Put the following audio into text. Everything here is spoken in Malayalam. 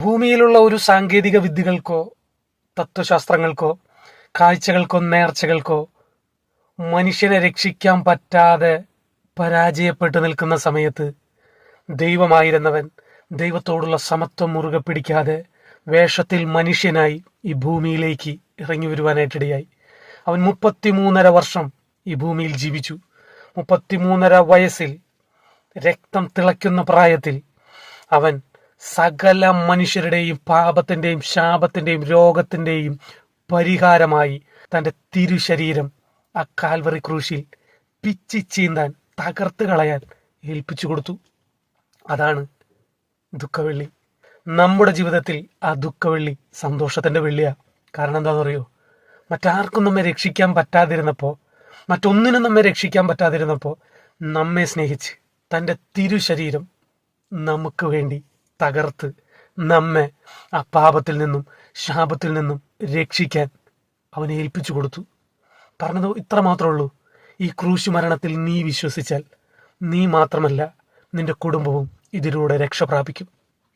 ഭൂമിയിലുള്ള ഒരു സാങ്കേതിക വിദ്യകൾക്കോ തത്വശാസ്ത്രങ്ങൾക്കോ കാഴ്ചകൾക്കോ നേർച്ചകൾക്കോ മനുഷ്യനെ രക്ഷിക്കാൻ പറ്റാതെ പരാജയപ്പെട്ടു നിൽക്കുന്ന സമയത്ത് ദൈവമായിരുന്നവൻ ദൈവത്തോടുള്ള സമത്വം മുറുകെ പിടിക്കാതെ വേഷത്തിൽ മനുഷ്യനായി ഈ ഭൂമിയിലേക്ക് ഇറങ്ങി വരുവാനായിട്ടിടയായി. അവൻ 33.5 വർഷം ഈ ഭൂമിയിൽ ജീവിച്ചു. 33.5 വയസ്സിൽ രക്തം തിളയ്ക്കുന്ന പ്രായത്തിൽ അവൻ സകല മനുഷ്യരുടെയും പാപത്തിന്റെയും ശാപത്തിന്റെയും രോഗത്തിന്റെയും പരിഹാരമായി തൻ്റെ തിരുശരീരം ആ കാൽവറി ക്രൂശിൽ പിച്ചി ചീന്താൻ തകർത്ത് കളയാൻ ഏൽപ്പിച്ചു കൊടുത്തു. അതാണ് ദുഃഖവെള്ളി. നമ്മുടെ ജീവിതത്തിൽ ആ ദുഃഖവെള്ളി സന്തോഷത്തിന്റെ വെള്ളിയാ. കാരണം എന്താണെന്ന് അറിയോ? മറ്റാർക്കും നമ്മെ രക്ഷിക്കാൻ പറ്റാതിരുന്നപ്പോൾ, മറ്റൊന്നിനും നമ്മെ രക്ഷിക്കാൻ പറ്റാതിരുന്നപ്പോൾ നമ്മെ സ്നേഹിച്ച് തൻ്റെ തിരുശരീരം നമുക്ക് വേണ്ടി തകർത്ത് നമ്മെ ആ പാപത്തിൽ നിന്നും ശാപത്തിൽ നിന്നും രക്ഷിക്കാൻ അവനെ ഏൽപ്പിച്ചു കൊടുത്തു. പറഞ്ഞത് ഇത്ര മാത്രമേ ഉള്ളൂ. ഈ ക്രൂശ് മരണത്തിൽ നീ വിശ്വസിച്ചാൽ നീ മാത്രമല്ല നിന്റെ കുടുംബവും ഇതിലൂടെ രക്ഷ പ്രാപിക്കും.